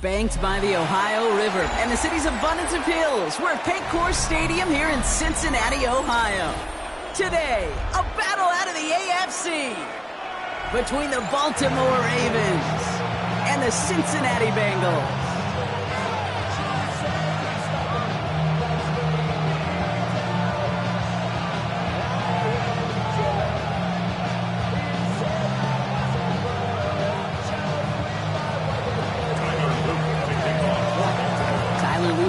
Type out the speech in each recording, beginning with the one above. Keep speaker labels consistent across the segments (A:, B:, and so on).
A: Banked by the Ohio River and the city's abundance of hills. We're at Paycor Stadium here in Cincinnati, Ohio. Today, a battle out of the AFC between the Baltimore Ravens and the Cincinnati Bengals.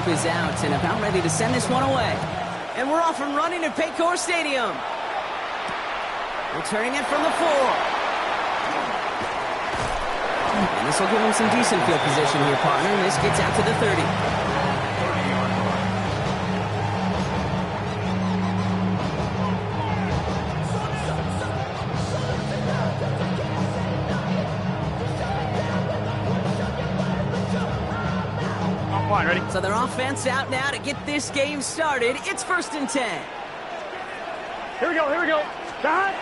A: Is out and about ready to send this one away. And we're off and running at Paycor Stadium. Returning it from the 4. And this will give him some decent field position here, partner. And this gets out to the 30.
B: Ready?
A: So their offense out now to get this game started. It's 1st and 10.
B: Here we go, here we go. Shot.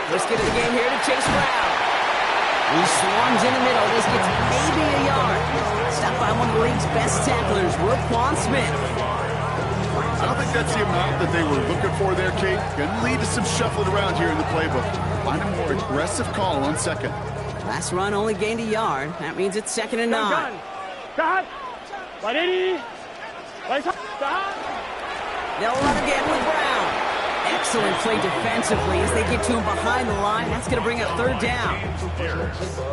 A: Let's get to the game here to Chase Brown. He swarms in the middle. This gets maybe a yard. Stopped by one of the league's best tacklers, Roquan Smith.
C: I don't think that's the amount that they were looking for there, Kate. Going to lead to some shuffling around here in the playbook. Find a more aggressive call on second.
A: Last run only gained a yard. That means it's 2nd and 9.
B: Shot. 180.
A: They'll run again with Brown. Excellent play defensively as they get to him behind the line. That's going to bring up 3rd down.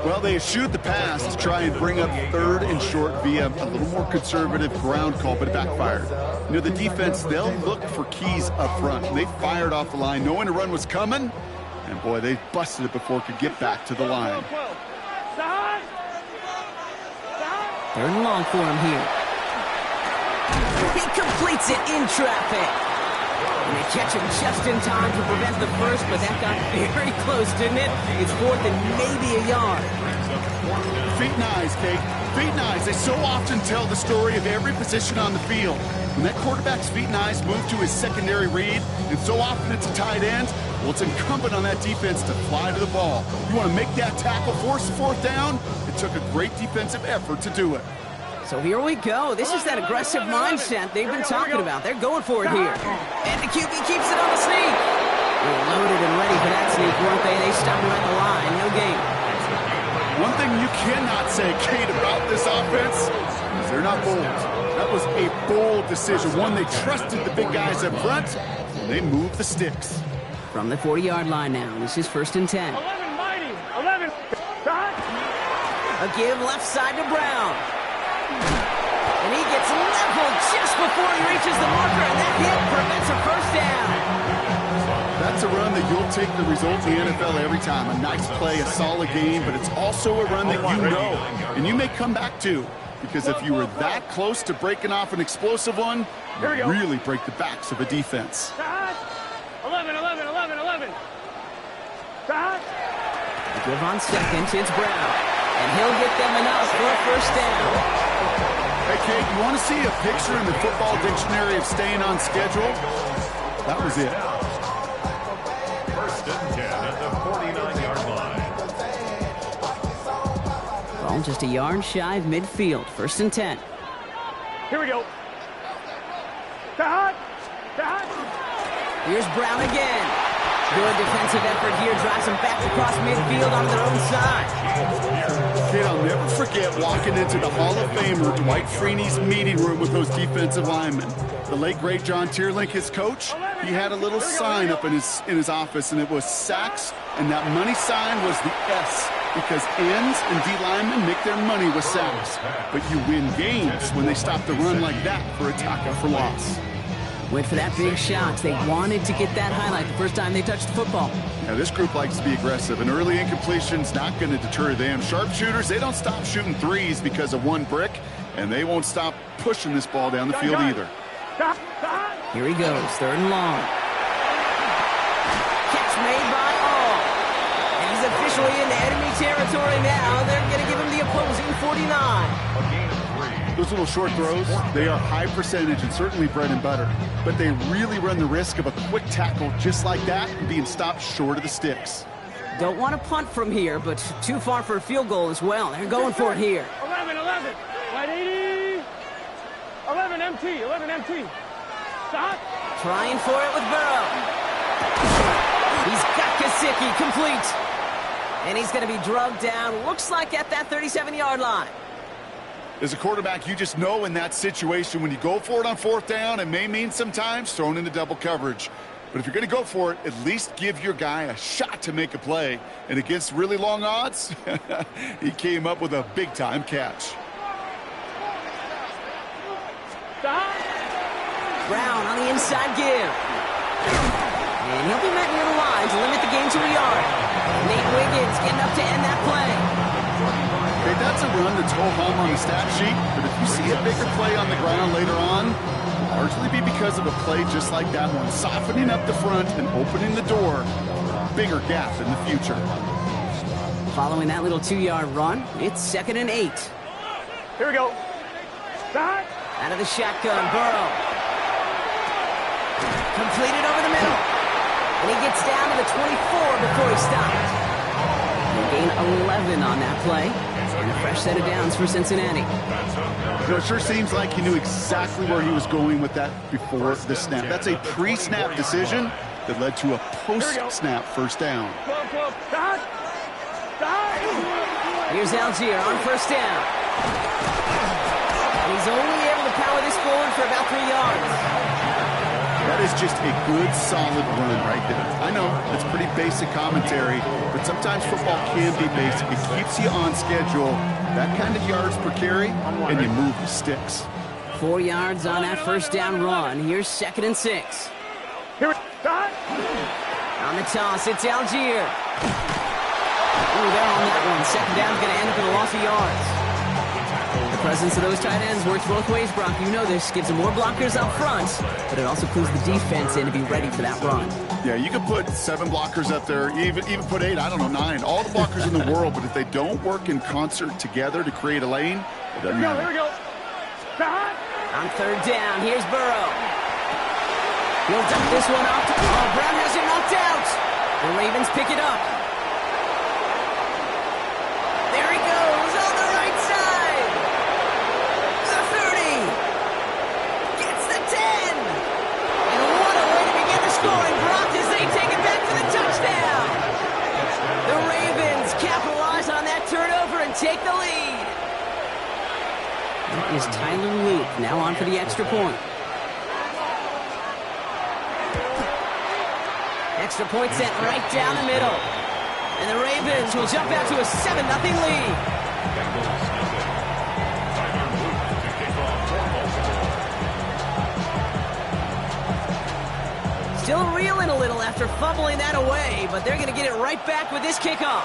C: Well, they eschewed the pass to try and bring up 3rd and short via a little more conservative ground call, but it backfired. You know, the defense, they'll look for keys up front. They fired off the line knowing a run was coming, and boy, they busted it before it could get back to the line.
A: 3rd and long for him here. He completes it in traffic. And they catch him just in time to prevent the first, but that got very close, didn't it? It's 4th and maybe a yard.
C: Feet and eyes, Kate. Feet and eyes. They so often tell the story of every position on the field. When that quarterback's feet and eyes move to his secondary read, and so often it's a tight end, well, it's incumbent on that defense to fly to the ball. You want to make that tackle, force the 4th down? It took a great defensive effort to do it.
A: So here we go. This is that aggressive mindset they've been talking about. They're going for it here. And the QB keeps it on the sneak. They're loaded and ready for that sneak, weren't they? They stopped him at the line. No gain.
C: One thing you cannot say, Kate, about this offense is they're not bold. That was a bold decision. One, they trusted the big guys up front, and they moved the sticks.
A: From the 40-yard line now, this is 1st and 10.
B: 11, mighty. 11. Shot.
A: A give left side to Brown. And he gets leveled just before he reaches the marker, and that hit prevents a 1st down.
C: That's a run that you'll take the result in the NFL every time. A nice play, a solid game, but it's also a run that you know, and you may come back to. Because if you were that close to breaking off an explosive one, you really break the backs of a defense.
B: 11, 11, 11, 11. Shot.
A: The give on second, it's Brown. And he'll get them enough for a 1st down.
C: Hey, Kate, you want to see a picture in the football dictionary of staying on schedule? That was it.
D: 1st and 10 at the 49-yard line.
A: Ball just a yard shy of midfield. 1st and 10.
B: Here we go. Shot. Shot.
A: Here's Brown again. Good defensive effort here drives them back across midfield on their own side.
C: Kid, I'll never forget walking into the Hall of Famer Dwight Freeney's meeting room with those defensive linemen. The late, great John Tierlink, his coach, he had a little sign up in his office, and it was sacks, and that money sign was the S, because ends and D linemen make their money with sacks. But you win games when they stop the run like that for a tackle for loss.
A: Went for that big shot. They wanted to get that highlight the first time they touched the football.
C: Now, this group likes to be aggressive, and early incompletion's not going to deter them. Sharpshooters, they don't stop shooting threes because of one brick, and they won't stop pushing this ball down the field either.
A: Here he goes, 3rd and long. Catch made by all. And he's officially into enemy territory now. They're going to give him the opposing 49.
C: Those little short throws, they are high percentage and certainly bread and butter. But they really run the risk of a quick tackle just like that and being stopped short of the sticks.
A: Don't want to punt from here, but too far for a field goal as well. They're going for it here.
B: 11, right 80. 11 MT. Stop.
A: Trying for it with Burrow. He's got Gesicki complete. And he's going to be drugged down, looks like at that 37-yard line.
C: As a quarterback, you just know in that situation when you go for it on 4th down, it may mean sometimes thrown into double coverage. But if you're going to go for it, at least give your guy a shot to make a play. And against really long odds, he came up with a big-time catch.
A: Brown on the inside give. And he'll be met near the line to limit the game to a yard. Nate Wiggins getting up to end that play.
C: Okay, that's a run that's ho-hum on the stat sheet, but if you see a bigger play on the ground later on, it'll largely be because of a play just like that one, softening up the front and opening the door for a bigger gap in the future.
A: Following that little 2-yard run, it's 2nd and 8.
B: Here we go. Start.
A: Out of the shotgun, Burrow. Completed over the middle. And he gets down to the 24 before he stops. He'll gain 11 on that play. And a fresh set of downs for Cincinnati.
C: You know, it sure seems like he knew exactly where he was going with that before the snap. That's a pre-snap decision that led to a post-snap first down.
A: Here's Algier on 1st down. And he's only able to power this forward for about 3 yards.
C: That is just a good, solid run right there. I know, it's pretty basic commentary, but sometimes football can be basic. It keeps you on schedule, that kind of yards per carry, and you move the sticks.
A: 4 yards on that 1st down run. Here's 2nd and 6.
B: Here we go.
A: On the toss, it's Algier. Ooh, they're on that one. 2nd down's going to end up in a loss of yards. The presence of those tight ends works both ways, Brock. You know this. Gives them more blockers up front, but it also clues the defense in to be ready for that run.
C: Yeah, you could put 7 blockers up there, even put 8, I don't know, 9. All the blockers in the world, but if they don't work in concert together to create a lane, it doesn't matter.
B: Here we go.
A: On 3rd down, here's Burrow. He'll dump this one off. Oh, Brown has it knocked out. The Ravens pick it up. There he goes on the right side. The 30. Gets the 10. And what a way to begin the scoring, Brock, as they take it back for the touchdown. The Ravens capitalize on that turnover and take the lead. That is Tyler Luke now on for the extra point. Extra point sent right down the middle. And the Ravens will jump out to a 7-0 lead. Still reeling a little after fumbling that away, but they're going to get it right back with this kickoff.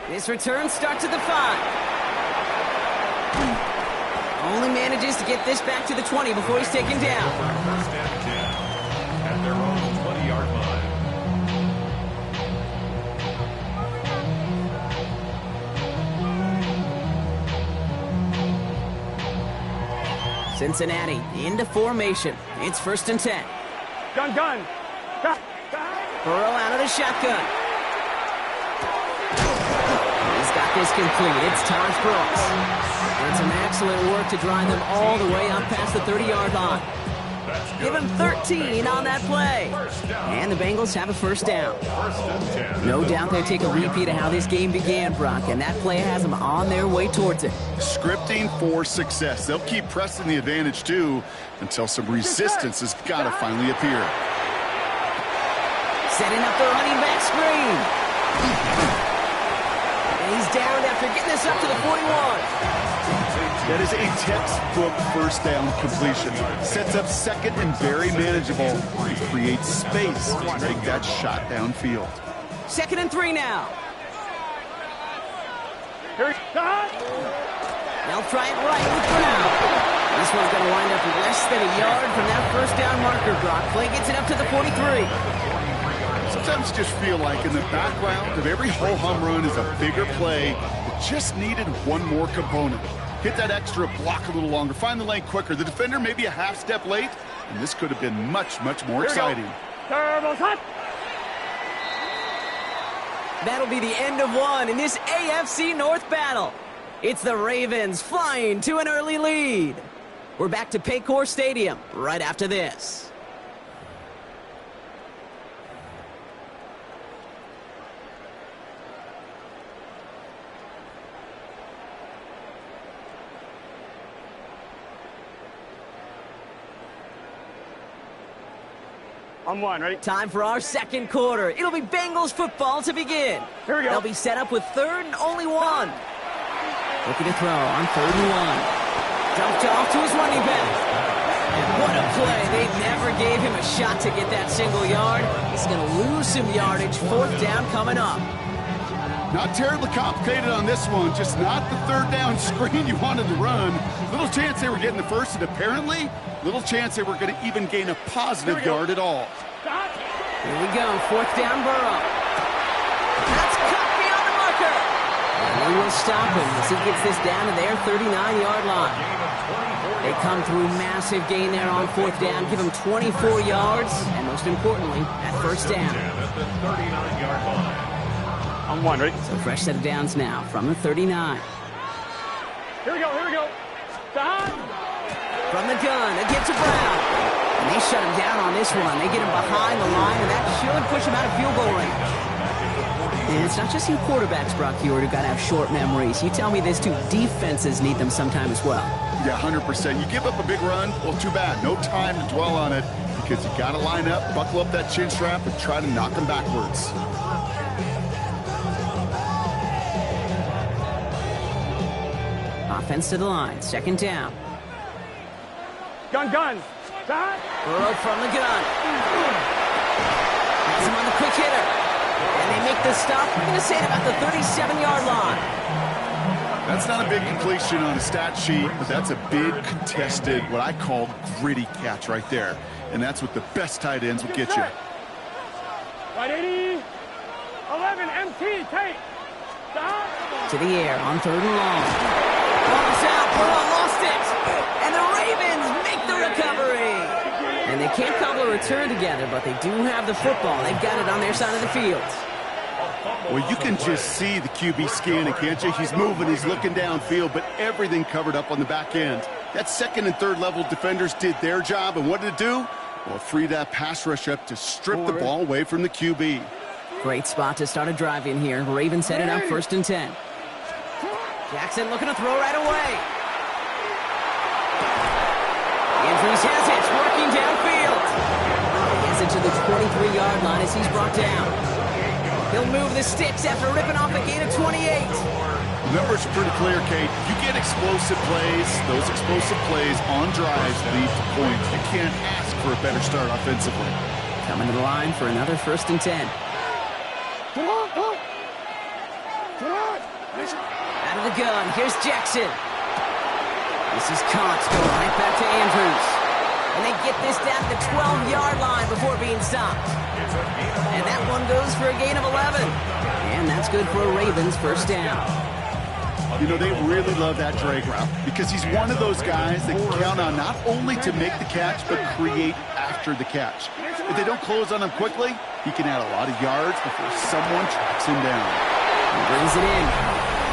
A: This return starts at the 5. Only manages to get this back to the 20 before he's taken down.
D: First down and 10 at their own 20-yard line.
A: Cincinnati into formation. It's 1st and 10.
B: Gun.
A: Burrow out of the shotgun. He's got this complete. It's Taj Brooks. And some excellent work to drive them all the way up past the 30-yard line. Give him 13 on that play. And the Bengals have a first down. No doubt they'll take a repeat of how this game began, Brock, and that play has them on their way towards it.
C: Scripting for success. They'll keep pressing the advantage, too, until some resistance has got to finally appear.
A: Setting up the running back screen. And he's down after getting this up to the 41.
C: That is a textbook first down completion. Sets up second and very manageable. And creates space to make that shot downfield.
A: 2nd and 3 now. They'll try it right with Brown. This one's going to wind up less than a yard from that first down marker, Brock. Play gets it up to the 43.
C: Sometimes you just feel like in the background of every ho-hum run is a bigger play that just needed one more component. Hit that extra block a little longer. Find the lane quicker. The defender may be a half step late, and this could have been much, much more exciting.
A: That'll be the end of one in this AFC North battle. It's the Ravens flying to an early lead. We're back to Paycor Stadium right after this.
B: On one, ready?
A: Time for our second quarter. It'll be Bengals football to begin.
B: Here we go.
A: They'll be set up with 3rd and only 1. Looking to throw on 3rd and 1. Dumped off to his running back. And what a play. They never gave him a shot to get that single yard. He's going to lose some yardage. 4th down coming up.
C: Not terribly complicated on this one. Just not the 3rd down screen you wanted to run. Little chance they were getting the first, and apparently little chance they were going to even gain a positive yard at all.
A: Here we go. 4th down, Burrow. That's cut beyond the marker. And they will stop him as he gets this down to their 39-yard line. They come through massive gain there on 4th down. Give him 24 yards, and most importantly, that first down.
B: On one, ready?
A: So fresh set of downs now from the 39.
B: Here we go, here we go.
A: From the gun, against Brown. And they shut him down on this one. They get him behind the line, and that should push him out of field goal range. And it's not just you quarterbacks, Brock Hewitt, who got to have short memories. You tell me this too, defenses need them sometime as well.
C: Yeah, 100%. You give up a big run, well, too bad. No time to dwell on it because you got to line up, buckle up that chin strap, and try to knock them backwards.
A: Offense to the line, 2nd down.
B: Gun.
A: Burrow from the gun. Has him on the quick hitter. And they make the stop. We're going to say it about the 37-yard line.
C: That's not a big completion on a stat sheet, but that's a big contested, what I call gritty catch right there. And that's what the best tight ends will get you.
B: Right 80. 11, MT, take.
A: To the air on 3rd and long. Ball's out. Burrow lost it. And the Ravens make the recovery. And they can't cobble a return together, but they do have the football. They've got it on their side of the field.
C: Well, you can just see the QB scanning, can't you? He's moving, he's looking downfield, but everything covered up on the back end. That 2nd and 3rd level defenders did their job, and what did it do? Well, it freed that pass rush up to strip the ball away from the QB.
A: Great spot to start a drive in here. Ravens set it up 1st and 10. Jackson looking to throw right away. Andrews has it, working downfield. He gets it to the 23-yard line as he's brought down. He'll move the sticks after ripping off a gain of 28.
C: The numbers are pretty clear, Kate. You get explosive plays. Those explosive plays on drives lead to points. You can't ask for a better start offensively.
A: Coming to the line for another 1st and 10. Out of the gun, here's Jackson. This is Cox going right back to Andrews. And they get this down to the 12-yard line before being stopped. And that one goes for a gain of 11. And that's good for a Ravens first down.
C: You know, they really love that drag route because he's one of those guys that can count on not only to make the catch, but create after the catch. If they don't close on him quickly, he can add a lot of yards before someone tracks him down.
A: He brings it in.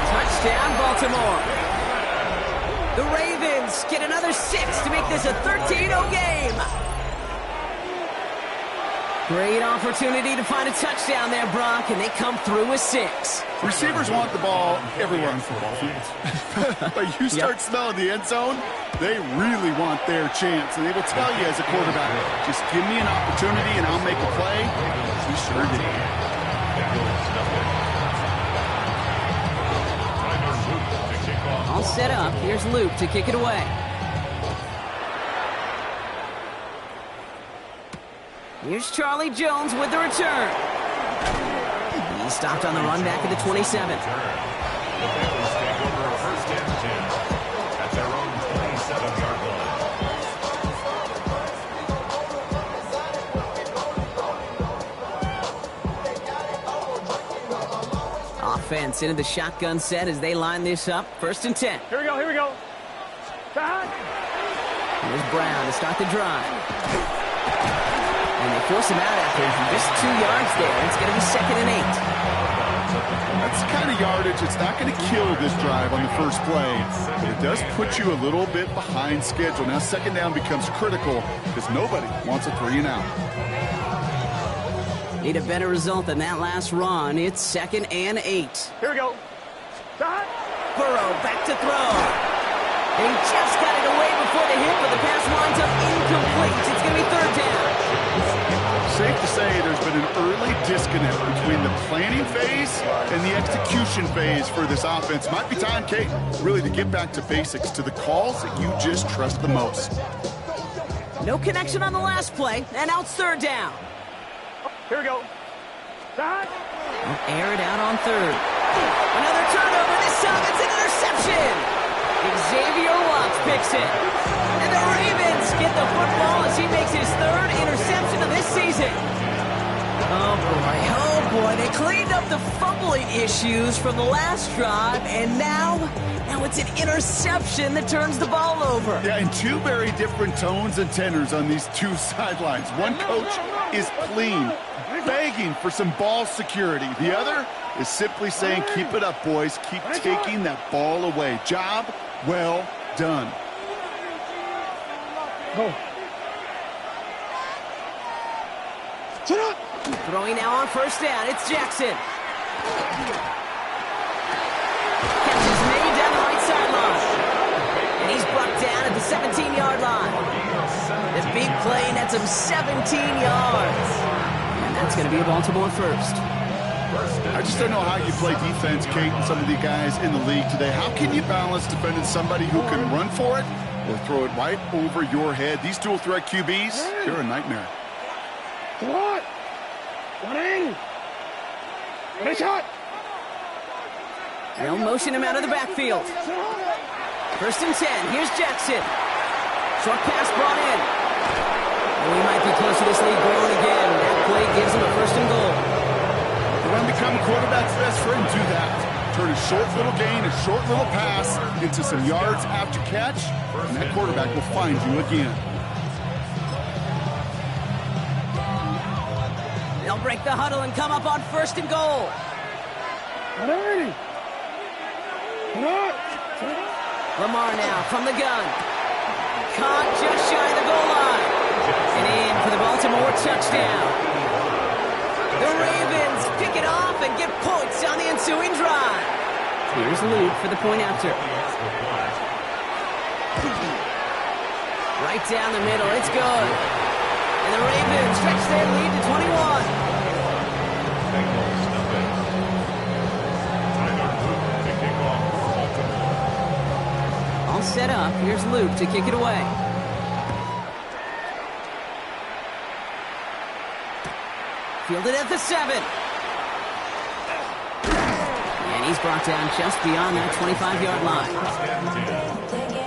A: Touchdown, Baltimore. The Ravens get another 6 to make this a 13-0 game. Great opportunity to find a touchdown there, Brock, and they come through with 6.
C: Receivers want the ball everywhere on football fields. But you start smelling the end zone, they really want their chance. And they will tell you as a quarterback, just give me an opportunity and I'll make a play. He sure did.
A: All set up. Here's Luke to kick it away. Here's Charlie Jones with the return. He stopped on the run back at the 27.
D: The Bengals take over a first and 10 at their own 27-yard
A: line. Offense into the shotgun set as they line this up. First and 10.
B: Here we go, here we go.
A: Here's Brown to start the drive. And they force him out after just 2 yards there. It's going to be 2nd and 8.
C: That's the kind of yardage. It's not going to kill this drive on the first play, but it does put you a little bit behind schedule. Now 2nd down becomes critical because nobody wants a 3 and out.
A: Need a better result than that last run. It's 2nd and 8.
B: Here we go.
A: Burrow back to throw. And he just got it away before the hit, but the pass winds up incomplete. It's going to be 3rd down.
C: Safe to say there's been an early disconnect between the planning phase and the execution phase for this offense. Might be time, Kate, really to get back to basics, to the calls that you just trust the most.
A: No connection on the last play, and now it's 3rd down.
B: Here we go.
A: Air it out on 3rd. Another turnover. This time it's an interception. Xavier Watts picks it. And the Ravens get the football as he makes his 3rd interception of this season. Oh boy, they cleaned up the fumbling issues from the last drive, and now it's an interception that turns the ball over.
C: Yeah, and 2 very different tones and tenors on these 2 sidelines. One coach is clean, begging for some ball security. The other is simply saying, keep it up, boys. Keep taking that ball away. Job well done.
A: Throwing now on 1st down. It's Jackson. Catch is made down the right sideline. And he's brought down at the 17-yard line. The big play nets him 17 yards. And that's going to be a Baltimore first.
C: I just don't know how you play defense, Kate, and some of the guys in the league today. How can you balance defending somebody who can run for it or throw it right over your head? These dual threat QBs, they're a nightmare.
B: What? 180. Ready, shot.
A: They'll motion him out of the backfield. 1st and 10. Here's Jackson. Short pass brought in. And we might be close to this lead growing again. That play gives him a 1st and goal.
C: You want to become a quarterback's best friend? Do that. Turn a short little gain, a short little pass into some yards after catch, and that quarterback will find you again.
A: They'll break the huddle and come up on 1st and goal.
B: 180.
A: Lamar now from the gun. Caught just shy of the goal line. And in for the Baltimore touchdown. The Ravens pick it off and get points on the ensuing drive. Here's Luke for the point after. Right down the middle, it's good. And the Ravens stretch their lead to 21. All set up, here's Luke to kick it away. Fielded at the 7. And he's brought down just beyond that 25-yard line.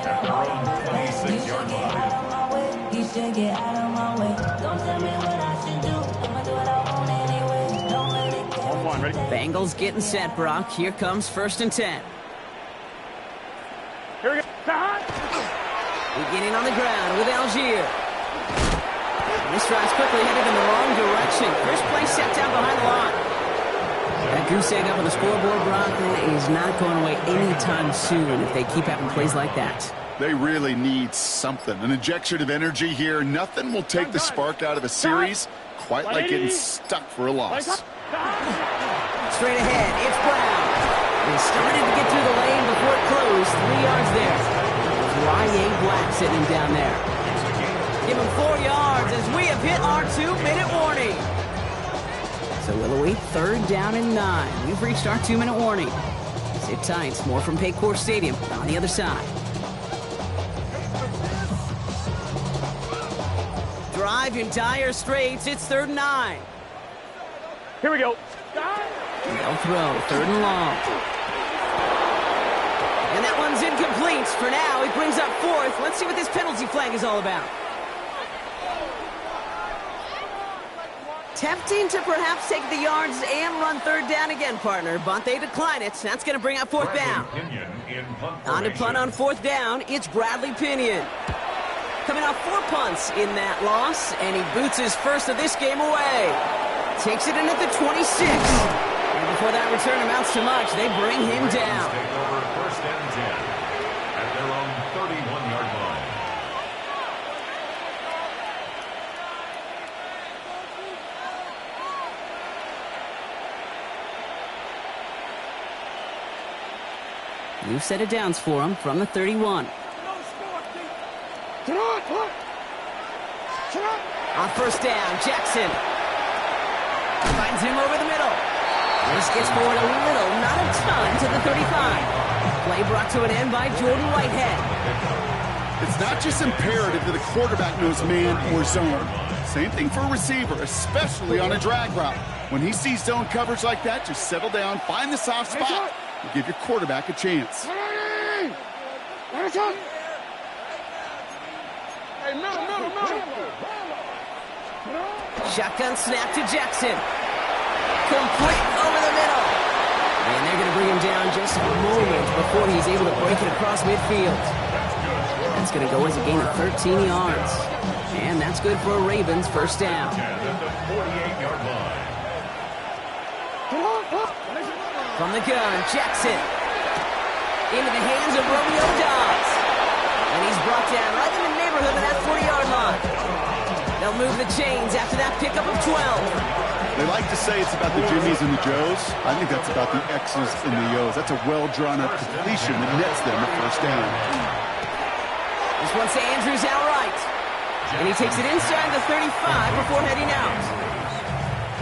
D: At their own 26-yard line.
A: Bengals getting set, Brock. Here comes 1st and 10.
B: Here we go.
A: Beginning on the ground with Algier. This drive's quickly headed in the wrong direction. First play set down behind the line. That goose egg up on the scoreboard, Brock, is not going away anytime soon if they keep having plays like that.
C: They really need something, an injection of energy here. Nothing will take the spark out of a series quite like getting stuck for a loss.
A: Straight ahead, it's Brown. He started to get through the lane before it closed. 3 yards there. Y.A. Black sitting him down there. Give him 4 yards as we have hit our 2-minute warning. So we'll await 3rd down and 9. We've reached our 2-minute warning. Sit tight. More from Paycor Stadium on the other side. Drive in dire straits. It's 3rd and 9.
B: Here we go.
A: They'll throw 3rd and long. And that one's incomplete. For now, he brings up 4th. Let's see what this penalty flag is all about. Tempting to perhaps take the yards and run 3rd down again, partner, but they decline it. That's going to bring up 4th down. On to punt on 4th down, it's Bradley Pinion. Coming off 4 punts in that loss, and he boots his first of this game away. Takes it in at the 26. And before that return amounts to much, they bring him down.
D: Take over 1st and 10 at their own 31-yard line.
A: New set of downs for him from the 31. On 1st down, Jackson finds him over the middle. This gets forward a little, not a ton, to the 35. Play brought to an end by Jordan Whitehead.
C: It's not just imperative that the quarterback knows man or zone. Same thing for a receiver, especially on a drag route. When he sees zone coverage like that, just settle down, find the soft spot, and give your quarterback a chance.
A: Shotgun snap to Jackson. Complete over the middle. And they're going to bring him down just a moment before he's able to break it across midfield. That's going to go as a gain of 13 yards. And that's good for a Ravens 1st down. From the gun, Jackson. Into the hands of Romeo Dobbs. And he's brought down right in the neighborhood of that 40-yard line. They'll move the chains after that pickup of 12.
C: They like to say it's about the Jimmies and the Joes. I think that's about the X's and the O's. That's a well-drawn-up completion that nets them a 1st down.
A: This one's to Andrews outright. And he takes it inside the 35 before heading out.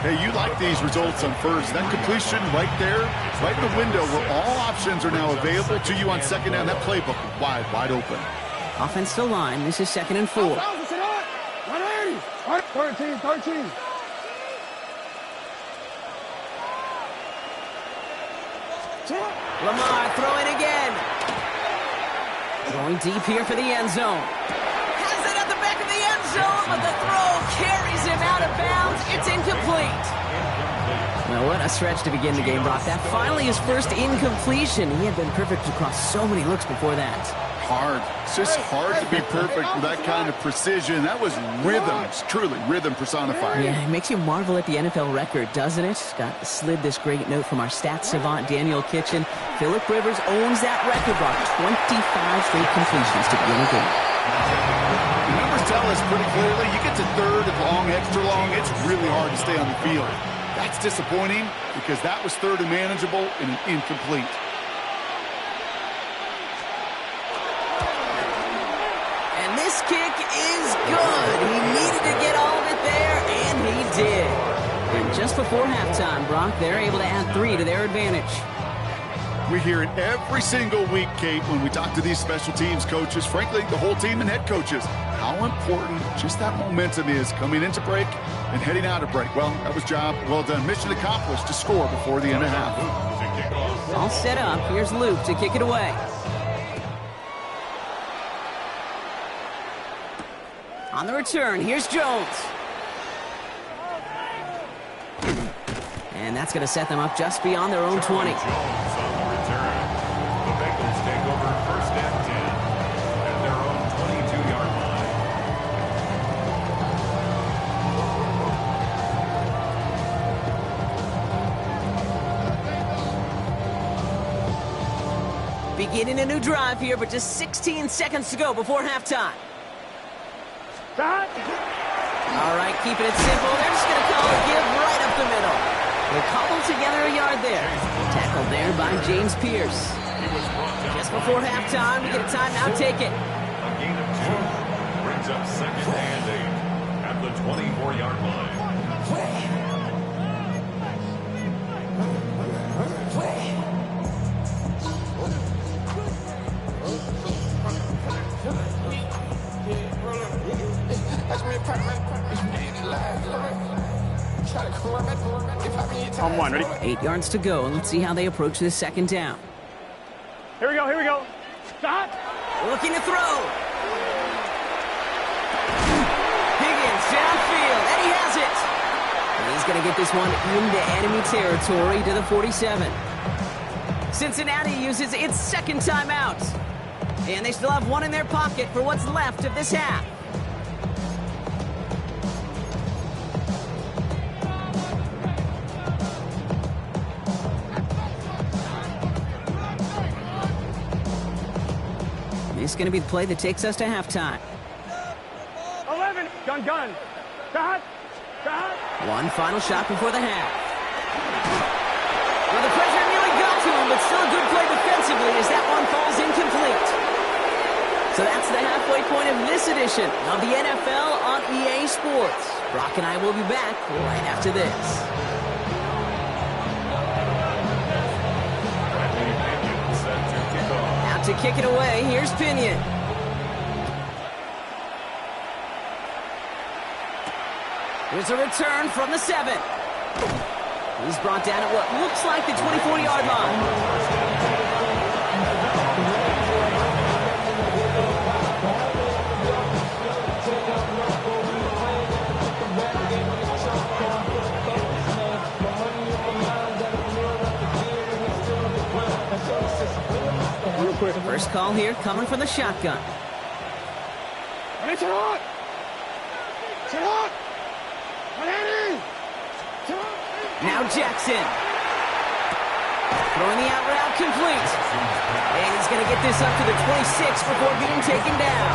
C: Hey, you like these results on 1st. That completion right there, right in the window where all options are now available to you on 2nd down. That playbook wide open.
A: Offense to line. This is 2nd and 4.
B: 13.
A: Lamar throwing again. Going deep here for the end zone. Has it at the back of the end zone, but the throw carries him out of bounds. It's incomplete. Well, what a stretch to begin the game, Brock. That finally his first incompletion. He had been perfect across so many looks before that.
C: Hard. It's just hard to be perfect with that kind of precision. That was rhythm. It's truly rhythm personified.
A: Yeah, it makes you marvel at the NFL record, doesn't it? Got slid this great note from our stats savant, Daniel Kitchen. Phillip Rivers owns that record, Brock. 25 straight completions to begin a game.
C: The numbers tell us pretty clearly, you get to 3rd and long, extra long, it's really hard to stay on the field. That's disappointing because that was 3rd and manageable and an incomplete.
A: This kick is good. He needed to get all of it there, and he did. And just before halftime, Brock, they're able to add 3 to their advantage.
C: We hear it every single week, Kate, when we talk to these special teams coaches, frankly, the whole team and head coaches, how important just that momentum is coming into break and heading out of break. Well, that was job well done. Mission accomplished to score before the end of half.
A: All set up. Here's Luke to kick it away. On the return, here's Jones. And that's going to set them up just beyond their own 20.
D: Jones on the return. The Bengals take over 1st and 10 at their own 22-yard line.
A: Beginning a new drive here, but just 16 seconds to go before halftime. All right, keeping it simple. They're just going to call it give right up the middle. They cobbled together a yard there. Tackled there by James Pierce. Just before halftime, we get a timeout. Take it.
D: A gain of 2 brings up second and 8 at the 24-yard line.
B: On one, ready?
A: 8 yards to go, and let's see how they approach this second down.
B: Here we go, here we go. Stop.
A: Looking to throw. Higgins downfield, and he has it. And he's going to get this one into enemy territory to the 47. Cincinnati uses its second timeout. And they still have one in their pocket for what's left of this half. This is going to be the play that takes us to halftime.
B: 11. Gun. Stop.
A: One final shot before the half. Well, the pressure nearly got to him, but still a good play defensively as that one falls incomplete. So that's the halfway point of this edition of the NFL on EA Sports. Brock and I will be back right after this. Out to kick it away, here's Pinion. Here's a return from the 7. He's brought down at what looks like the 24-yard line. First call here coming from the shotgun. Now Jackson. Throwing the out route complete. And he's going to get this up to the 26 before being taken down.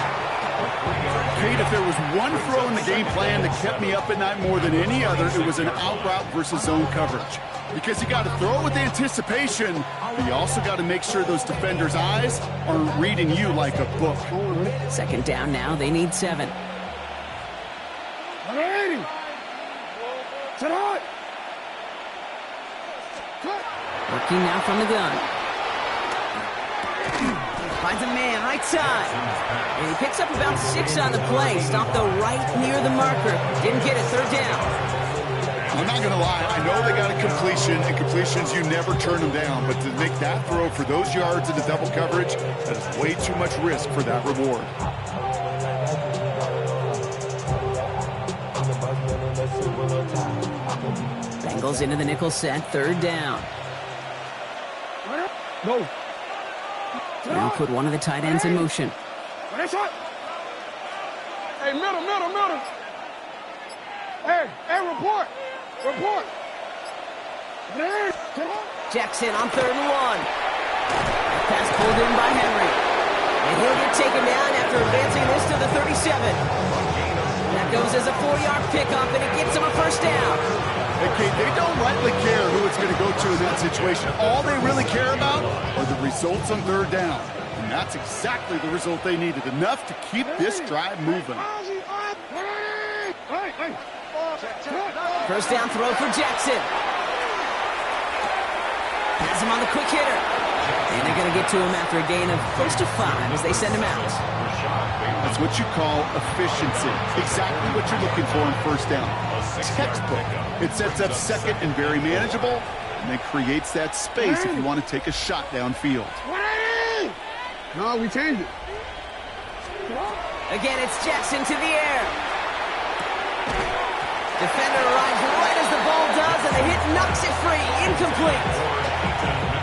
C: Kate, if there was one throw in the game plan that kept me up at night more than any other, it was an out route versus zone coverage. Because you got to throw it with anticipation, but you also got to make sure those defenders' eyes aren't reading you like a book.
A: Second down now, they need 7. Working now from the gun. Finds a man, right side. And he picks up about 6 on the play. Stopped though right near the marker. Didn't get it, third down.
C: I'm not going to lie, I know they got a completion, and completions, you never turn them down. But to make that throw for those yards into double coverage, that is way too much risk for that reward.
A: Bengals into the nickel set, third down.
B: No.
A: Now put one of the tight ends in motion.
B: Hey, middle. Hey, report.
A: Jackson on 3rd and 1. Pass pulled in by Henry. And he'll get taken down after advancing this to the 37. That goes as a 4-yard pickup, and it gets him a first down.
C: Okay, they don't rightly care who it's going to go to in that situation. All they really care about are the results on third down. And that's exactly the result they needed. Enough to keep this drive moving.
A: First down throw for Jackson. Has him on the quick hitter. And they're going to get to him after a gain of close to 5 as they send him out.
C: That's what you call efficiency. Exactly what you're looking for in first down. Textbook. It sets up second and very manageable, and then creates that space if you want to take a shot downfield.
B: No, we changed it.
A: Again, it's Jackson to the air. Defender arrives right as the ball does, and the hit knocks it free. Incomplete.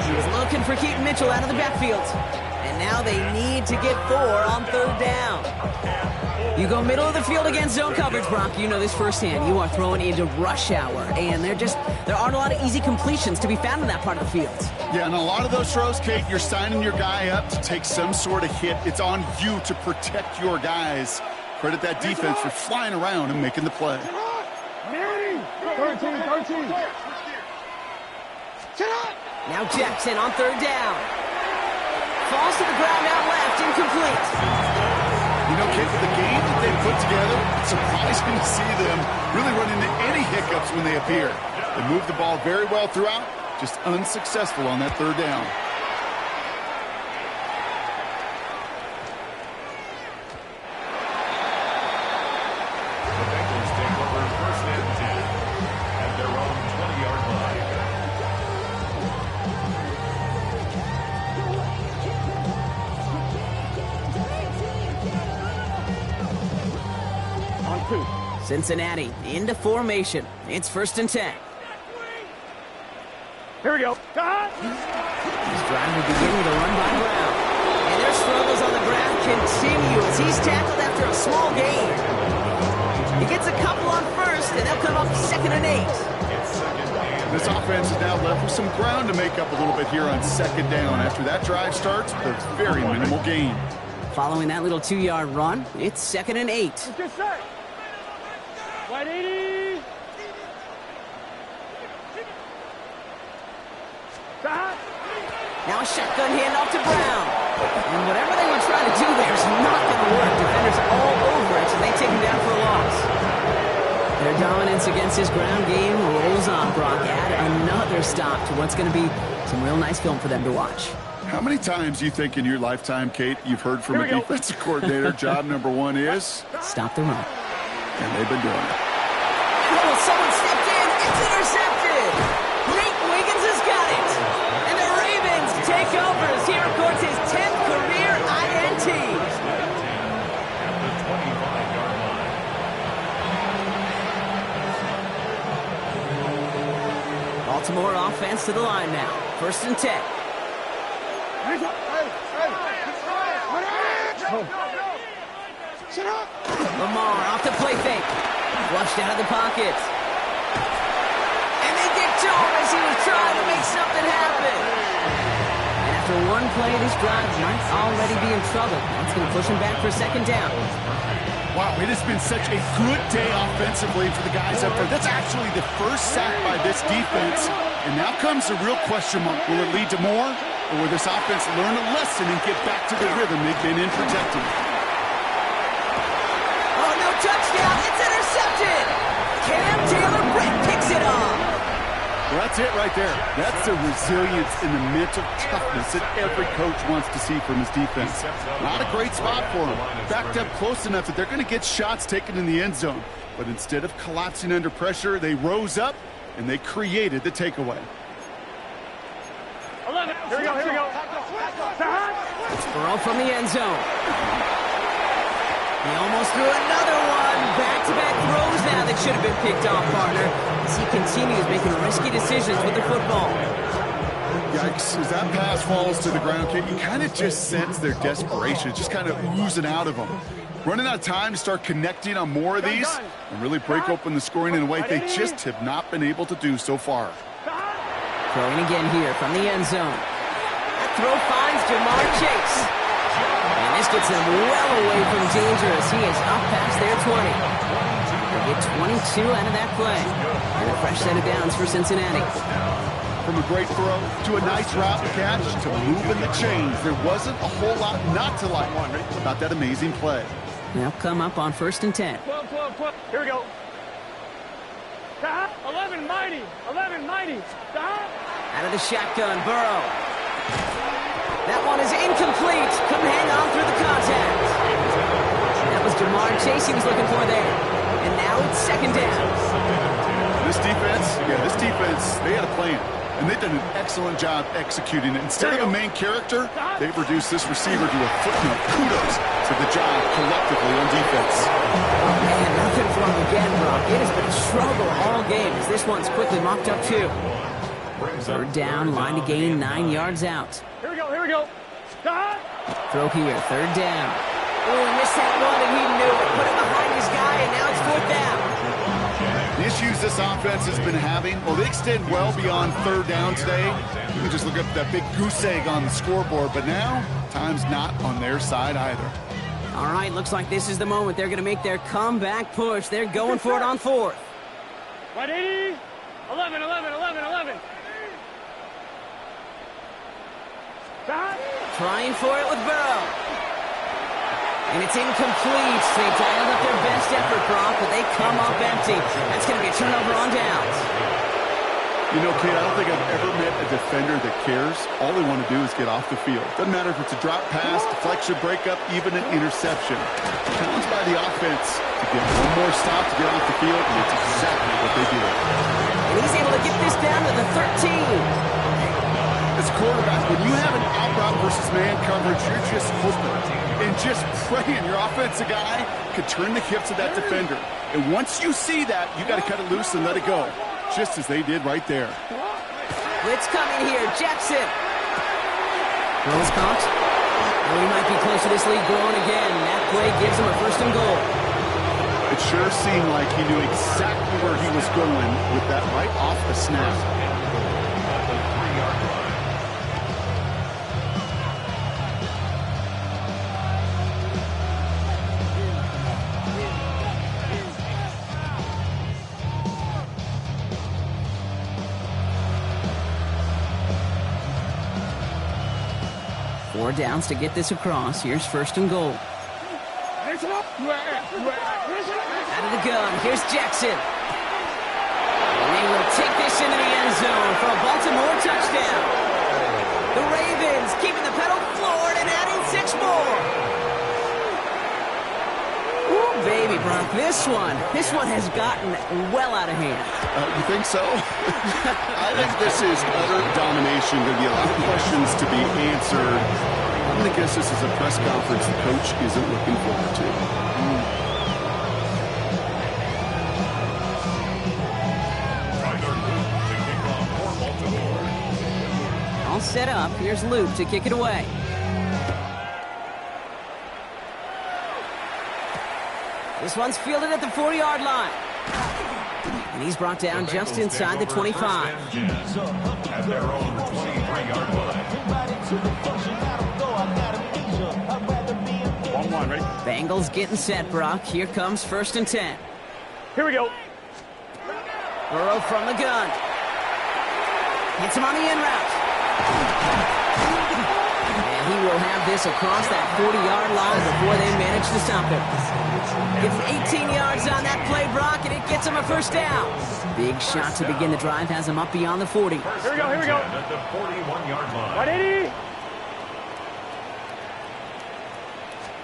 A: He's looking for Keaton Mitchell out of the backfield. And now they need to get 4 on third down. You go middle of the field against zone coverage, Brock. You know this firsthand. You are throwing into rush hour, and there aren't a lot of easy completions to be found in that part of the field.
C: Yeah, and a lot of those throws, Kate, you're signing your guy up to take some sort of hit. It's on you to protect your guys. Credit that defense for flying around and making the play.
B: 13.
A: Now Jackson on third down. Falls to the ground out left, incomplete.
C: You know, Kate, with the game that they put together, it's surprising to see them really run into any hiccups when they appear. They moved the ball very well throughout, just unsuccessful on that third down.
D: The Bengals take over first and 10 at their own 20-yard line.
B: On 2.
A: Cincinnati into formation. It's first and 10.
B: Here we go.
A: This drive will begin with a run by Brown. And their struggles on the ground continue as he's tackled after a small gain. He gets a couple on first, and they'll come up second and 8.
C: This offense is now left with some ground to make up a little bit here on second down. After that drive starts with a very minimal gain.
A: Following that little 2-yard run, it's second and 8.
B: Get set. 180.
A: Now a shotgun handoff to Brown. And whatever they were trying to do there is not going to work. Defenders all over it, and they take him down for a loss. Their dominance against his ground game rolls on, Brock. Add another stop to what's going to be some real nice film for them to watch.
C: How many times do you think in your lifetime, Kate, you've heard from a defensive coordinator, job number 1 is?
A: Stop the run.
C: And they've been doing it.
A: Oh, someone stepped in. It's intercepted. Nate Wiggins has got it. And the Ravens take over as he records his 10th career INT.
D: At the 25-yard line.
A: Baltimore offense to the line now. First and 10. Lamar off the play fake. Flushed out of the pocket. And they get to him as he was trying to make something happen. And after one play, this drive might already be in trouble. That's going to push him back for a second down.
C: Wow, it has been such a good day offensively for the guys up there. That's actually the first sack by this defense. And now comes the real question mark. Will it lead to more? Or will this offense learn a lesson and get back to the rhythm they've been in protecting?
A: Oh, no touchdown. It's intercepted. Cam Taylor-Britt picks it off.
C: Well, that's it right there. That's the resilience and the mental toughness that every coach wants to see from his defense. Not a great spot for him. Backed up close enough that they're going to get shots taken in the end zone. But instead of collapsing under pressure, they rose up and they created the takeaway.
B: 11. Here we go.
A: It's Burrow from the end zone. He almost threw another one. Back-to-back throws now that should have been picked off, partner, as he continues making risky decisions with the football.
C: Yikes, as that pass falls to the ground, Kate, you kind of just sense their desperation. It's just kind of oozing out of them. Running out of time to start connecting on more of these and really break open the scoring in a way they just have not been able to do so far.
A: Throwing again here from the end zone. That throw finds Jamar Chase. And this gets them well away from danger as he is up past their 20. They get 22 out of that play. And a fresh set of downs for Cincinnati.
C: From a great throw to a nice route catch to moving the chains, there wasn't a whole lot not to like about that amazing play.
A: They'll come up on first and 10.
B: 12. Here we go. 11 mighty.
A: Out of the shotgun, Burrow. That one is incomplete. Couldn't hang on through the contact. That was Jamar Chase he was looking for there. And now it's second down.
C: This defense, they had a plan. And they've done an excellent job executing it. Instead of a main character, they've reduced this receiver to a footnote. Kudos to the job collectively on defense.
A: Oh, man, nothing for him again, Brock. It has been trouble all game as this one's quickly mocked up, too. Third down, line to gain 9 yards out.
B: Here we go.
A: Throw here, third down. Oh, he missed that one, and he knew it. Put it behind his guy, and now it's fourth down.
C: The issues this offense has been having, well, they extend well beyond third down today. You can just look up that big goose egg on the scoreboard, but now time's not on their side either.
A: All right, looks like this is the moment. They're going to make their comeback push. They're going for it on fourth.
B: 180, 11, 11, 11, 11.
A: Trying for it with Burrow. And it's incomplete. They dialed up their best effort, Brock, but they come up empty. That's going to be a turnover on downs.
C: You know, Kate, I don't think I've ever met a defender that cares. All they want to do is get off the field. Doesn't matter if it's a drop pass, deflection, breakup, even an interception. Challenged by the offense to get one more stop to get off the field, and it's exactly what they did.
A: And he's able to get this down to the 13.
C: As a quarterback, when you have an out route versus man coverage, you're just hoping and just praying your offensive guy could turn the hips of that defender. And once you see that, you got to cut it loose and let it go, just as they did right there.
A: Blitz coming here. Jackson. Throws caught. And we might be close to this lead growing again. That play gives him a first and goal.
C: It sure seemed like he knew exactly where he was going with that right off the snap.
A: 4 downs to get this across. Here's first and goal. Out of the gun. Here's Jackson. And they will take this into the end zone for a Baltimore touchdown. The Ravens keeping the pedal floored and adding 6 more. Ooh, baby, Brock. This one has gotten well out of hand.
C: You think so? I think this is utter domination. There'll be a lot of questions to be answered. I'm going to guess this is a press conference the coach isn't looking forward to.
A: All set up. Here's Luke to kick it away. This one's fielded at the 4-yard line. And he's brought down just inside the 25.
D: At their own 23-yard line.
B: 1-1, ready?
A: Bengals getting set, Brock. Here comes first and 10.
B: Here we go.
A: Burrow from the gun. Hits him on the in route. And he will have this across that 40-yard line before they manage to stop him. Gives him 18 yards on that play, Brock, and it gets him a first down. Big shot to begin the drive, has him up beyond the 40.
B: Here we go, here we go.
D: At the 41-yard line.
B: 180.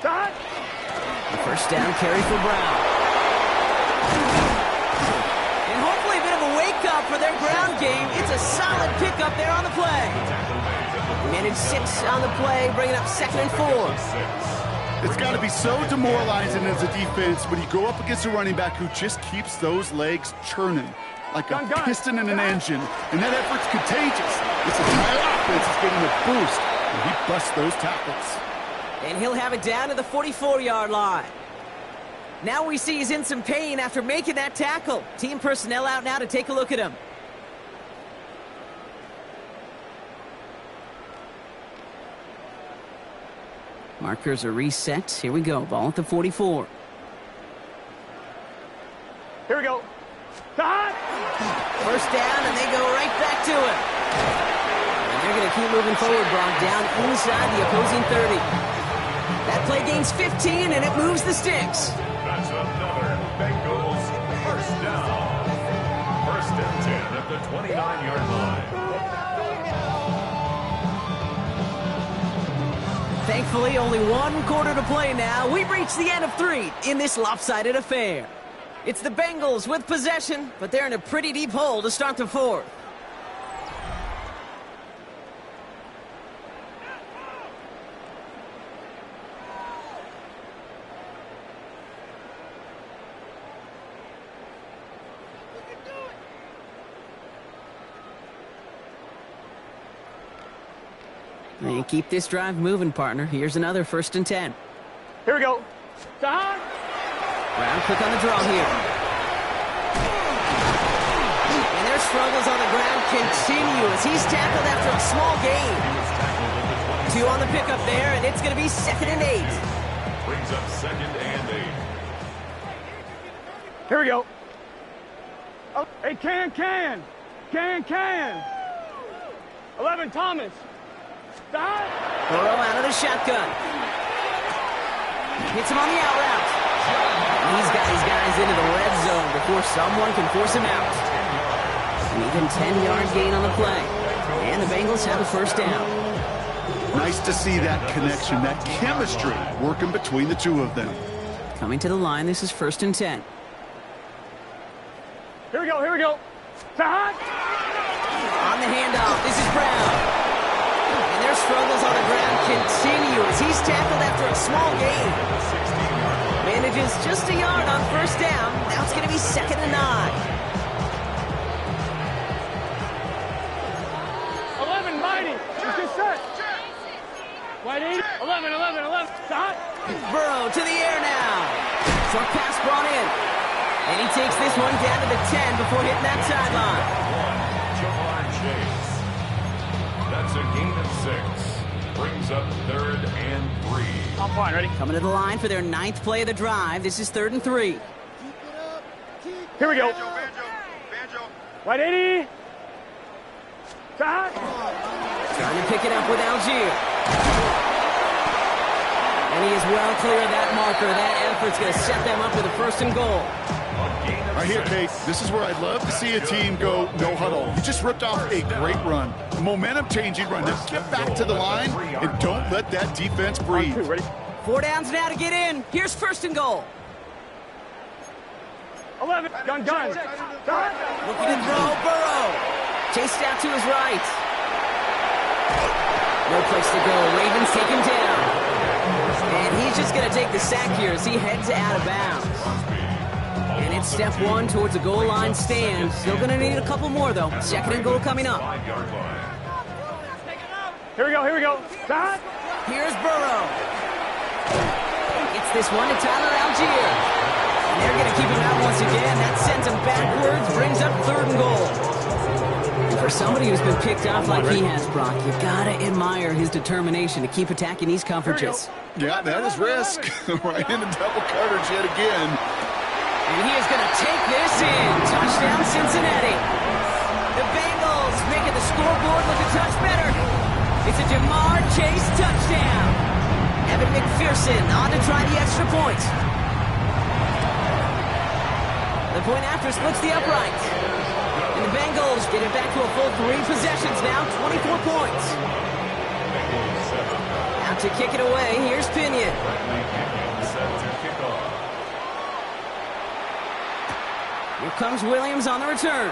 B: Stop.
A: First down carry for Brown. And hopefully a bit of a wake-up for their ground game. It's a solid pickup there on the play. Managed 6 on the play, bringing up 2nd and 4.
C: It's got to be so demoralizing as a defense when you go up against a running back who just keeps those legs churning like a piston in an engine. And that effort's contagious. This entire offense is getting a boost when he busts those tackles.
A: And he'll have it down to the 44-yard line. Now we see he's in some pain after making that tackle. Team personnel out now to take a look at him. Markers are reset. Here we go. Ball at the 44.
B: Here we go. Stop.
A: First down, and they go right back to it. And they're going to keep moving forward, Brock, down inside the opposing 30. That play gains 15, and it moves the sticks.
D: That's another Bengals first down. First and 10 at the 29-yard line.
A: Thankfully, only 1 quarter to play now. We've reached the end of 3 in this lopsided affair. It's the Bengals with possession, but they're in a pretty deep hole to start the 4th. And keep this drive moving, partner. Here's another first and 10.
B: Here we go. Stop.
A: Brown quick on the draw here. And their struggles on the ground continue as he's tackled after a small gain. 2 on the pickup there, and it's going to be 2nd and 8.
D: brings up 2nd and 8.
B: Here we go. Oh, hey, Can. 11, Thomas. Stop.
A: Burrow out of the shotgun. Hits him on the out route. He's got his guys into the red zone before someone can force him out. An even 10-yard gain on the play. And the Bengals have a first down.
C: Nice to see that connection, that chemistry working between the two of them.
A: Coming to the line, this is 1st and 10.
B: Here we go. Stop.
A: On the handoff, this is Brown. And their struggles on the ground continue as he's tackled after a small gain. Manages just a yard on 1st down. Now it's going to be 2nd and 9.
B: 11, Mighty. It's just set. White 8. 11. Stop.
A: Burrow to the air now. Short pass brought in. And he takes this one down to the 10 before hitting that sideline.
D: That's a gain of 6. Brings up 3rd and 3.
B: I'm fine. Ready?
A: Coming to the line for their 9th play of the drive. This is 3rd and 3.
B: Here we go. White 80. Stop.
A: Trying to pick it up with Algier. And he is well clear of that marker. That effort's going to set them up with a 1st and goal.
C: Right here, Kate, this is where I'd love to see a team go no huddle. You just ripped off a great run. A momentum-changing run. Now get back to the line and don't let that defense breathe.
B: Ready?
A: 4 downs now to get in. Here's 1st and goal.
B: 11. Gun. Stop.
A: Looking to throw. Burrow. Chased out to his right. No place to go. Ravens take him down. And he's just going to take the sack here as he heads out of bounds. And it's step 1 towards a goal line stand. Still going to need a couple more, though. 2nd and goal coming up.
B: Here we go. Stop.
A: Here's Burrow. Gets this one to Tyler Algier. And they're going to keep him out once again. That sends him backwards, brings up 3rd and goal. And for somebody who's been picked off like he has, Brock, you got to admire his determination to keep attacking these coverages.
C: Yeah, that is risk. Right into double coverage yet again.
A: And he is going to take this in. Touchdown, Cincinnati. The Bengals making the scoreboard look a touch better. It's a Jamar Chase touchdown. Evan McPherson on to try the extra point. The point after splits the upright. And the Bengals get it back to a full 3 possessions now, 24 points. Out to kick it away, here's Pinion. Here comes Williams on the return.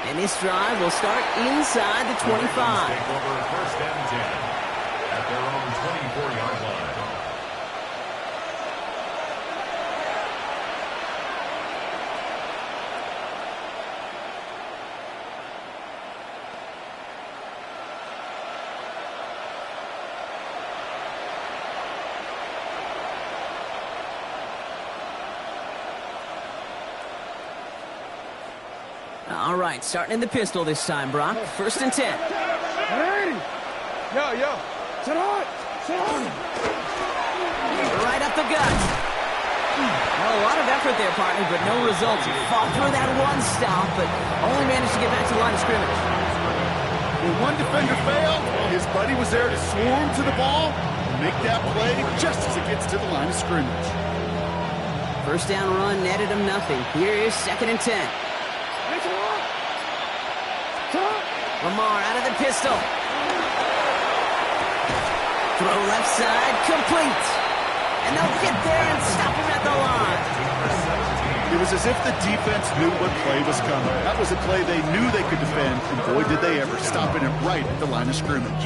A: And this drive will start inside the 25.
D: Take over 1st and 10 at their own 24-yard line.
A: All right, starting in the pistol this time, Brock. 1st and 10.
B: Hey! Yo. Sit on.
A: Right up the gut. Well, a lot of effort there, partner, but no results. He fought through that one stop, but only managed to get back to the line of scrimmage.
C: When one defender failed, his buddy was there to swarm to the ball and make that play just as it gets to the line of scrimmage.
A: 1st down run netted him nothing. Here is 2nd and 10. Lamar out of the pistol. Throw left side, complete. And they'll get there and stop him at the line.
C: It was as if the defense knew what play was coming. That was a play they knew they could defend, and boy, did they ever, stopping it right at the line of scrimmage.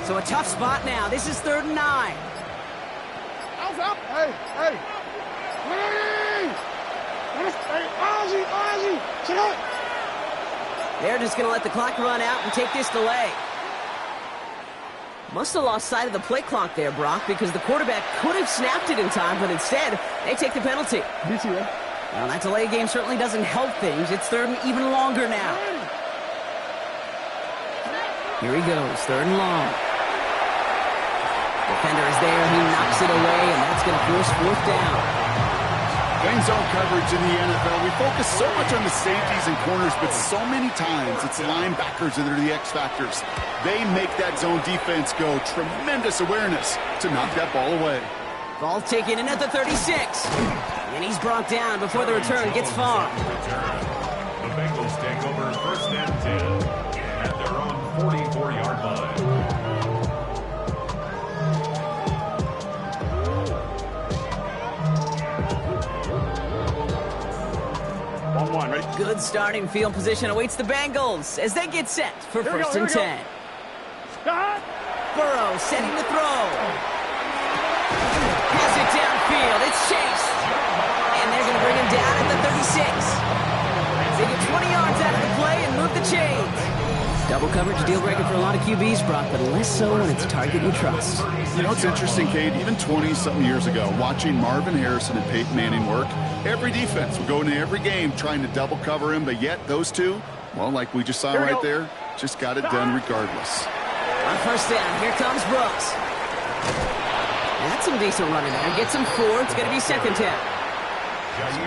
A: So a tough spot now. This is 3rd and 9.
B: Hey! Ozzy! Sit up!
A: They're just going to let the clock run out and take this delay. Must have lost sight of the play clock there, Brock, because the quarterback could have snapped it in time, but instead, they take the penalty. Well, that delay game certainly doesn't help things. It's third and even longer now. Here he goes, third and long. Defender is there, he knocks it away, and that's going to force fourth down.
C: Playing zone coverage in the NFL, we focus so much on the safeties and corners, but so many times it's the linebackers that are the X factors. They make that zone defense go. Tremendous awareness to knock that ball away.
A: Ball taken in at the 36. And he's brought down before the return gets far.
D: The Bengals take over first and 10 at their own 44-yard line.
B: 1-1, ready?
A: Good starting field position awaits the Bengals as they get set for first and 10.
B: Stop!
A: Burrow setting to throw. Has it downfield. It's Chase. And they're going to bring him down at the 36. They get 20 yards out of the play and move the chains. Double coverage deal breaker for a lot of QBs, Brock, but less so when it's a target you trust.
C: You know, it's interesting, Cade, even 20-something years ago, watching Marvin Harrison and Peyton Manning work, every defense would go into every game trying to double cover him, but yet those two, well, like we just saw right there, just got it done regardless.
A: On first down, here comes Brooks. That's some decent running there. Gets him 4. It's going to be second down.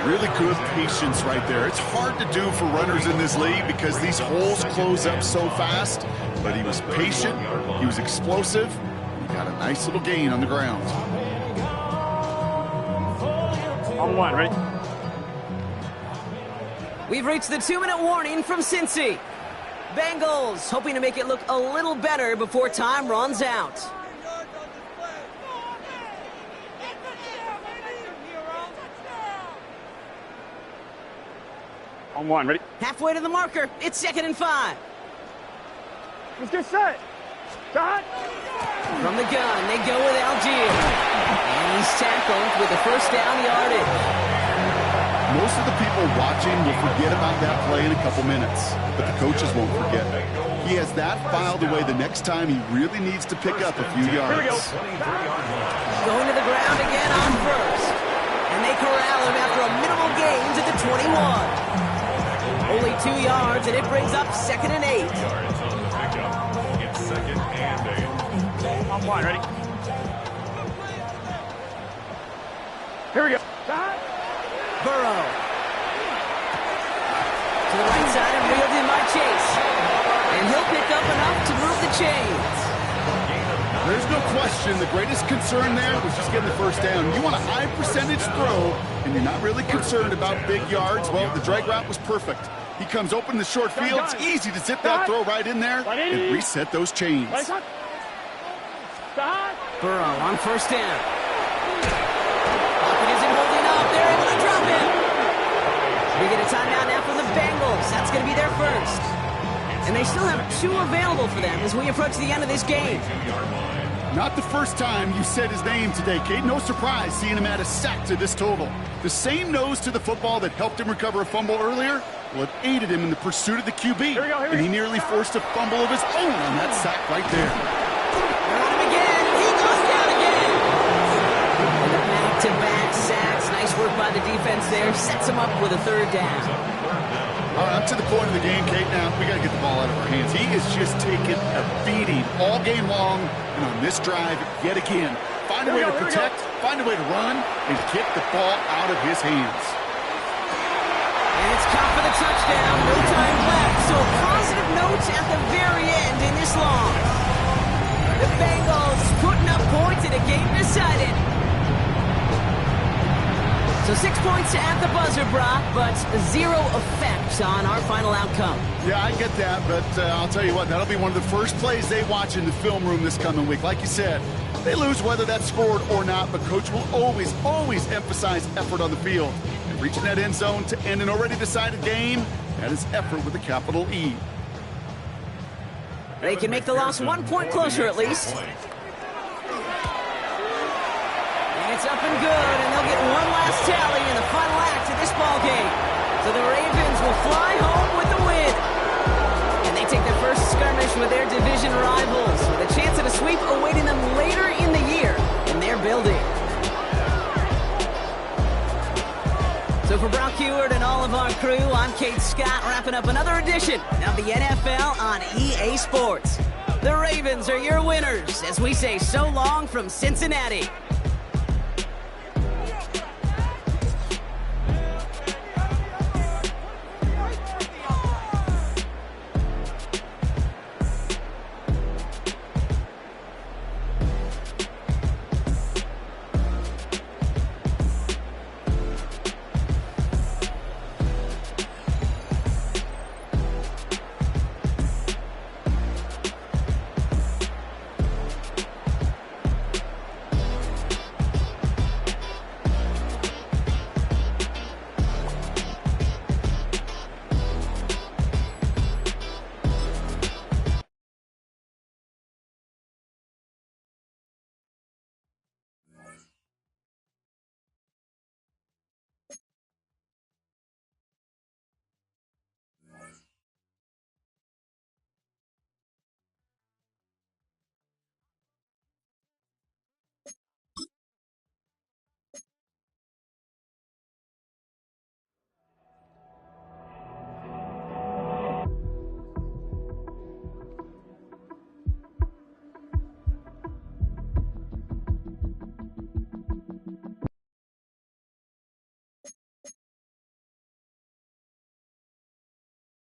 C: Really good patience right there. It's hard to do for runners in this league because these holes close up so fast, but he was patient, he was explosive, he got a nice little gain on the ground.
B: On 1, ready?
A: We've reached the 2-minute warning from Cincy. Bengals hoping to make it look a little better before time runs out.
B: On 1, ready?
A: Halfway to the marker. It's second and 5.
B: Let's get set. Start.
A: From the gun, they go with Algier. And he's tackled with the first down yardage.
C: Most of the people watching will forget about that play in a couple minutes, but the coaches won't forget. He has that filed away the next time he really needs to pick up a few yards.
B: Here we go.
A: Going to the ground again on first. And they corral him after a minimal gain to the 21. Only 2 yards, and it brings up second and 8.
D: Yards on the pickup. It's second and 8.
B: On 1, ready? Here we go. Start.
A: Burrow. To the right side and reeled in by Chase. And he'll pick up enough to move the chains.
C: There's no question the greatest concern there was just getting the first down. You want a high percentage throw, and you're not really concerned about big yards. Well, the drag route was perfect. He comes open in the short field. It's easy to zip that throw right in there and reset those chains.
B: Start.
A: Burrow on first down. Pocket isn't holding up. They're able to drop him. We get a timeout now from the Bengals. That's going to be their first. And they still have 2 available for them as we approach the end of this game.
C: Not the first time you said his name today, Kate. No surprise seeing him add a sack to this total. The same nose to the football that helped him recover a fumble earlier, well, it aided him in the pursuit of the QB. And he nearly forced a fumble of his own on that sack right there.
A: They're on him again. He goes down again. And the back-to-back sacks. Nice work by the defense there. Sets him up with a third down.
C: All right, up to the point of the game, Kate. Now, we got to get the ball out of our hands. He is just taking a beating all game long. And on this drive, yet again, find a way to protect, find a way to run, and kick the ball out of his hands.
A: And it's caught for the touchdown. No time left. So a positive note at the very end in this loss. The Bengals putting up points in a game decided. So 6 points at the buzzer, Brock, but 0 effect on our final outcome.
C: Yeah, I get that, but I'll tell you what, that'll be one of the first plays they watch in the film room this coming week. Like you said, they lose whether that's scored or not, but Coach will always, always emphasize effort on the field. And reaching that end zone to end an already decided game, that is effort with a capital E.
A: They can make the loss 1 point closer at least. It's up and good, and they'll get one last tally in the final act of this ball game. So the Ravens will fly home with the win. And they take their first skirmish with their division rivals, with a chance at a sweep awaiting them later in the year in their building. So for Brock our crew. I'm Kate Scott, wrapping up another edition of the NFL on EA Sports. The Ravens are your winners as we say so long from Cincinnati.